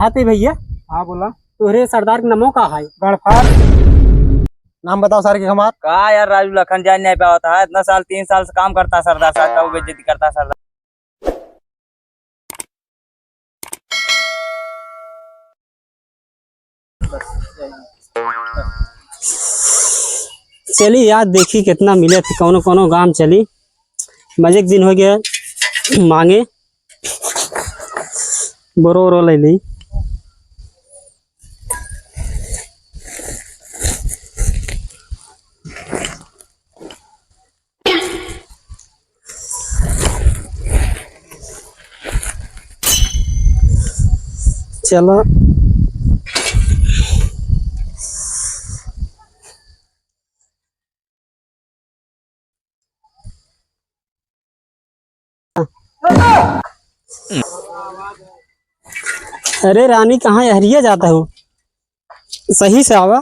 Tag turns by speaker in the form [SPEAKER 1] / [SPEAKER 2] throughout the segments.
[SPEAKER 1] आते भैया।
[SPEAKER 2] हाँ बोला।
[SPEAKER 1] तोहरे सरदार के नमो का है
[SPEAKER 2] गड़फाड़। नाम बताओ सर के हमार।
[SPEAKER 3] कहा यार राजू लखन जान नहीं पाया था, इतना साल 3 साल से काम करता सरदार साहब का, वो बेइज्जती करता सरदार।
[SPEAKER 1] चली यार देखी कितना मिले थे कोनो कोनो गांव चली मजे के दिन हो गया मांगे बोरो बोरो ले ली। चलो अरे रानी कहाँ हरिया जाता हूँ, सही से आवा।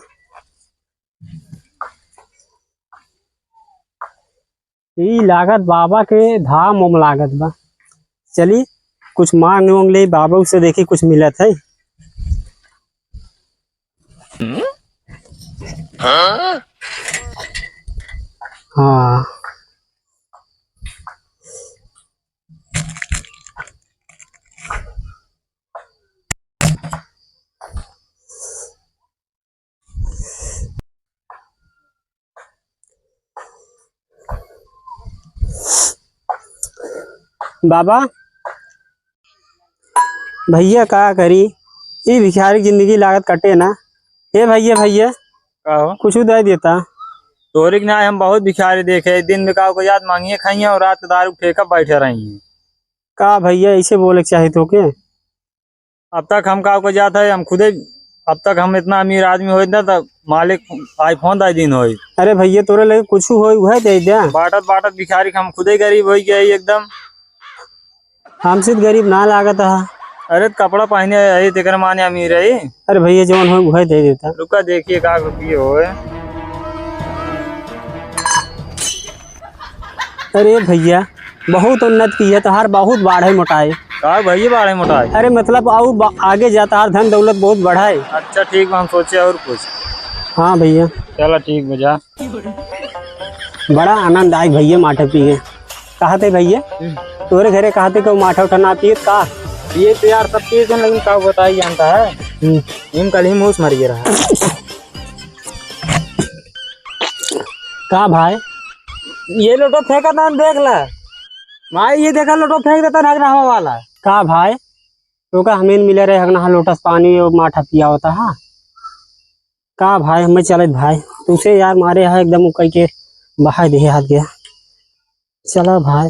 [SPEAKER 1] ई लागत बाबा के धाम उम लागत बा। चली कुछ मांग वांग ले बाबा से, देखी कुछ मिलत है। हाँ बाबा भैया का करी, ये भिखारी जिंदगी लागत कटे ना। ए भैया भैया
[SPEAKER 3] कहो
[SPEAKER 1] कुछ दे देता।
[SPEAKER 3] तोरिक ना हम बहुत भिखारी देखे, दिन में काव को याद मांगिए खाइए और रात को दारू फेंका बैठे रही हैं।
[SPEAKER 1] का भैया ऐसे बोले के चाहिए तो के।
[SPEAKER 3] अब तक हम काव को जात है, हम खुदे अब तक हम इतना अमीर आदमी हो ना, तब मालिक आईफोन दाई दिन हो।
[SPEAKER 1] अरे भैया तोरे लगे कुछ हो वह दे दे।
[SPEAKER 3] बाटत बाटत भिखारी हम खुदे गरीब हो गए एकदम।
[SPEAKER 1] हमसे तो गरीब ना लागत है।
[SPEAKER 3] अरे तो कपड़ा पहने है तेकर माने अमीर है।
[SPEAKER 1] अरे भैया जवन हो वह दे देता।
[SPEAKER 3] रुका देखिए का रुपये हो।
[SPEAKER 1] अरे भैया बहुत उन्नत की है, तहार बहुत बाढ़े मोटाए।
[SPEAKER 3] का भैया बाड़े मोटा है।
[SPEAKER 1] अरे मतलब आगे जाता हर धन दौलत बहुत बढ़ाए।
[SPEAKER 3] अच्छा ठीक, हम सोचे और कुछ।
[SPEAKER 1] हाँ भैया
[SPEAKER 3] चलो ठीक बजा।
[SPEAKER 1] बड़ा आनंद आए भैया माठा पिए। कहते भैया तोरे घरे कहते को माठा उठाना पिए का।
[SPEAKER 3] ये तो यार सब चीज है, लेकिन का बताई जानता है इन कल ही मूस मर गया रहा।
[SPEAKER 1] का भाई
[SPEAKER 3] ये लोटो फेंका था, देख ला भाई, ये देखा लोटो फेंक देता ना हवा वाला।
[SPEAKER 1] का भाई तो का हमें मिले रहे हगना लोटस पानी और माठा पिया होता है। का भाई हमें चले भाई तुझसे यार मारे है एकदम कह के बहा दे हाथ गया। चलो भाई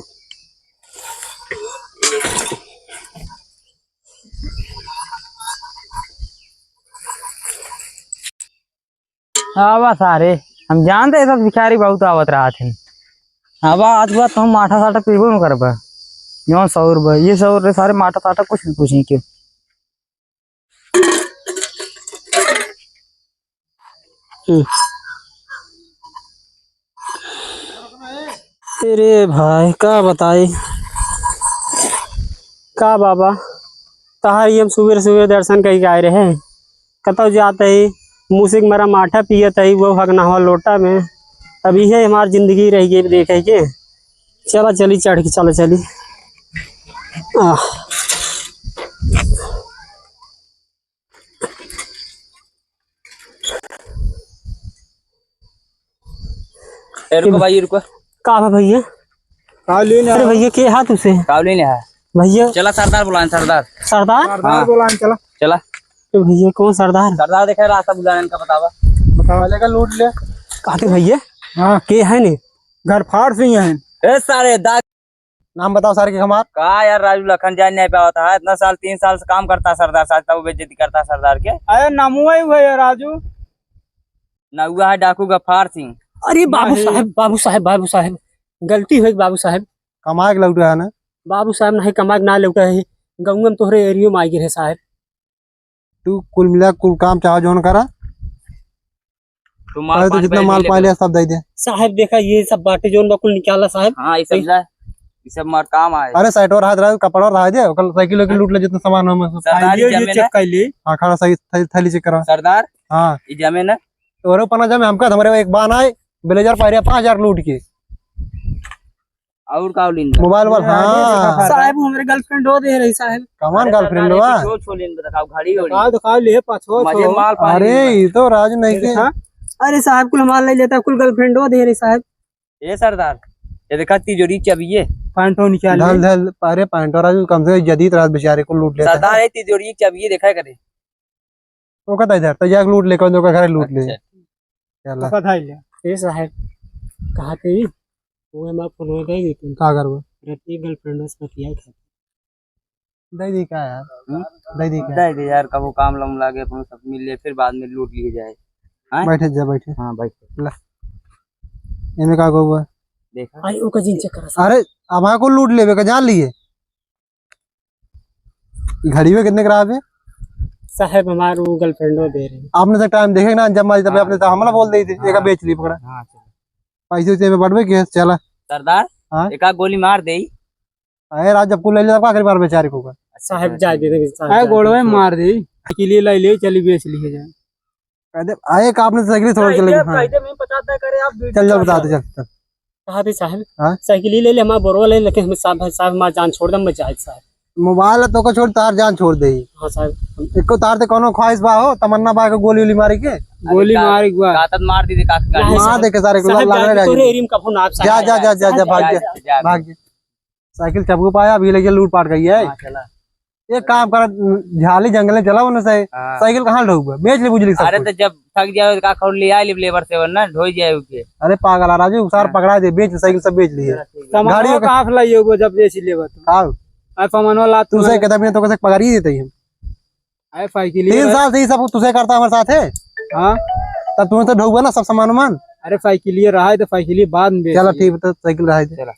[SPEAKER 3] हाँ बा सारे हम जानते सब भिखारी बहुत आवत रहा थे। हाँ बा आज बात तो हम माठा साठा पीबो न करबा। यो 100 रुपये, ये 100 रुपये सारे माठा साठा कुछ नहीं पूछे क्यों।
[SPEAKER 1] अरे भाई का बताई का बाबा तहार ये हम सुबह सुबह दर्शन करके आए रहे। कतौ जाते ही मूसिक मरा माठा पियत है वो हगना हुआ लोटा में। अभी है हमारी जिंदगी रह गई देखे के। चला चली चढ़ के चलो चली।
[SPEAKER 3] रुको भाई रुको।
[SPEAKER 1] का भैया अरे भैया के हाथ उसे
[SPEAKER 3] कावली है
[SPEAKER 1] भैया।
[SPEAKER 3] चला सरदार बुलाएं, सरदार
[SPEAKER 1] सरदार
[SPEAKER 3] हाँ।
[SPEAKER 2] बोला चला।
[SPEAKER 3] चला
[SPEAKER 1] तो भैया कौन सरदार
[SPEAKER 3] सरदार देखा रास्ता बुलाने का बतावा।
[SPEAKER 2] वाले का लूट ले।
[SPEAKER 1] कहते भैया
[SPEAKER 2] हाँ
[SPEAKER 1] के है ने
[SPEAKER 2] गड़फाड़ से हैं।
[SPEAKER 3] ए सारे दाग।
[SPEAKER 2] नाम बताओ सर के हमार।
[SPEAKER 3] कहा यार राजू लखन जान नहीं पाया था, इतना साल 3 साल से काम करता सरदार साहब का, वो बेइज्जती करता सरदार के।
[SPEAKER 2] अरे नामुआ ही हुआ है राजू।
[SPEAKER 3] ना हुआ है डाकू गफ्फार सिंह।
[SPEAKER 1] अरे बाबू साहब गलती हुई बाबू साहब।
[SPEAKER 2] कमा के लौटा है ना।
[SPEAKER 1] बाबू साहब नहीं कमा ना लौटा है गाँव में तोहरे एरियो में आई गिरे साहब।
[SPEAKER 2] तू कुल मिला कुल काम चाहो जोन करा। तो जितना माल पा लिया सब दे दे
[SPEAKER 1] साहब। देखा ये सब बाटे जोन बकुल निकाला साहब।
[SPEAKER 3] हाँ ये सब ये सब मार काम आए।
[SPEAKER 2] अरे साइड और हाथ रहा कपड़ा रहा दे कल साइकिल वाइकिल लूट ले जितना सामान हम
[SPEAKER 3] सरदार ये जमीन है।
[SPEAKER 1] कर ली
[SPEAKER 2] हाँ खड़ा सही थैली चेक करा
[SPEAKER 3] सरदार
[SPEAKER 2] हाँ
[SPEAKER 3] ये जमीन है।
[SPEAKER 2] और पना जमे हमका हमारे एक बान आए ब्लेजर पायरे 5000 लूट के
[SPEAKER 3] और का लिन
[SPEAKER 2] मोबाइल वाल हाँ
[SPEAKER 1] साहब हमारे गर्लफ्रेंड हो दे रही साहब
[SPEAKER 2] कमान गर्लफ्रेंड हुआ
[SPEAKER 3] छो छो लेन बताओ घड़ी घड़ी
[SPEAKER 1] दिखाओ दिखाओ ले पाछो
[SPEAKER 3] मजे माल पानी
[SPEAKER 2] अरे ये तो राज नहीं के
[SPEAKER 1] अरे साहब कुल माल ले लेता कुल गर्लफ्रेंड हो दे रही साहब
[SPEAKER 3] ये सरदार ये देखा तिजोरी चाबी ये
[SPEAKER 1] पैंटो निकाल
[SPEAKER 2] धल धल अरे पैंटो राजू कम से जदीद रात बेचारे को लूट लेता
[SPEAKER 3] सरदार है तिजोरी चाबी ये देखा करे।
[SPEAKER 2] वो कहता इधर तो जाके लूट ले कौन जो का घर लूट ले
[SPEAKER 3] अच्छा।
[SPEAKER 2] चला
[SPEAKER 1] बधाई ले ए साहब कहा थे वो मैं फोन में दे देती
[SPEAKER 2] का करबो
[SPEAKER 1] रति गर्लफ्रेंड से बतिया था
[SPEAKER 2] दे दी का यार दे दी का
[SPEAKER 3] दे दे यार कबो काम लम लागे अपन सब मिल ले फिर बाद में लूट लिए जाए। हाँ?
[SPEAKER 2] बैठे जा बैठे
[SPEAKER 3] हाँ भाई
[SPEAKER 2] इनमें का हुआ
[SPEAKER 3] देखा
[SPEAKER 1] आई ओ का जिन चेक करा
[SPEAKER 2] अरे अब हाँ को लूट लेवे का जान लिए घड़ी में कितने खराब है
[SPEAKER 1] साहब हमारे वो गर्लफ्रेंड हो दे रही
[SPEAKER 2] आपने तक टाइम देखे ना जब मारी तब आपने तो हमला बोल दी थी एक बेच ली पकड़ा
[SPEAKER 3] हाँ चलो
[SPEAKER 2] पैसे उसे में बढ़वे के चला
[SPEAKER 3] सरदार
[SPEAKER 2] हाँ?
[SPEAKER 3] एक गोली मार दे
[SPEAKER 2] अरे राज जब को ले लिया आखिरी बार बेचारे को
[SPEAKER 1] साहब जा दे आए गोड़वे मार दी के लिए ले ले चली बेच लिए जाए
[SPEAKER 2] कहते आए का आपने साइकिल छोड़ के ले हाँ
[SPEAKER 1] कायदे में बताता करे आप
[SPEAKER 2] चल चल बता दे चल
[SPEAKER 1] कहा थे साहब
[SPEAKER 2] हाँ?
[SPEAKER 1] साइकिल ही ले ले हमारा बोरवा ले लेकिन हम साहब साहब हमारा जान छोड़ दम बचाए साहब
[SPEAKER 2] मोबाइल तो को छोड़ तार जान छोड़ दे
[SPEAKER 1] हाँ साहब
[SPEAKER 2] एको तार ते कोनो ख्वाहिश बा हो तमन्ना बा को गोली मारी के
[SPEAKER 1] गोली मार एक बार
[SPEAKER 3] कातत मार दी का
[SPEAKER 2] मार दे के सारे को
[SPEAKER 1] साहब
[SPEAKER 2] लग
[SPEAKER 1] जाके
[SPEAKER 2] रहा
[SPEAKER 1] तोरे
[SPEAKER 2] है
[SPEAKER 1] एरिया में कफन आप
[SPEAKER 2] जा जा जा जा जा भाग जा भाग जा साइकिल चपकू पाया अभी लेके लूट पाट गई है
[SPEAKER 3] चला
[SPEAKER 2] एक काम कर झाली जंगल चला उन्हें से साइकिल कहाँ ढोगा बेच ले बुझली सब
[SPEAKER 3] अरे तो जब थक जाए तो का खोल लिया लेबर से वरना ढोई जाए उके
[SPEAKER 2] अरे पागल राजू सार पकड़ा दे बेच साइकिल सब बेच लिए
[SPEAKER 1] गाड़ी
[SPEAKER 2] गाड़ी
[SPEAKER 1] कहाँ फैलाइए वो जब बेच लिए बता
[SPEAKER 2] खाओ
[SPEAKER 1] आई फमन वाला
[SPEAKER 2] तू से कहता भी तो कैसे पगार ही देते हम
[SPEAKER 1] आई फाई के लिए
[SPEAKER 2] 3 साल से ही सब तुझे करता हमारे साथ है
[SPEAKER 1] हाँ
[SPEAKER 2] तब तुम्हें तो ढोगा ना सब सामान वामान
[SPEAKER 1] अरे फाई के लिए रहा है तो फाई के लिए बाद में बेच
[SPEAKER 2] चलो
[SPEAKER 1] लिए।
[SPEAKER 2] ठीक है तो साइकिल रहा है
[SPEAKER 3] चला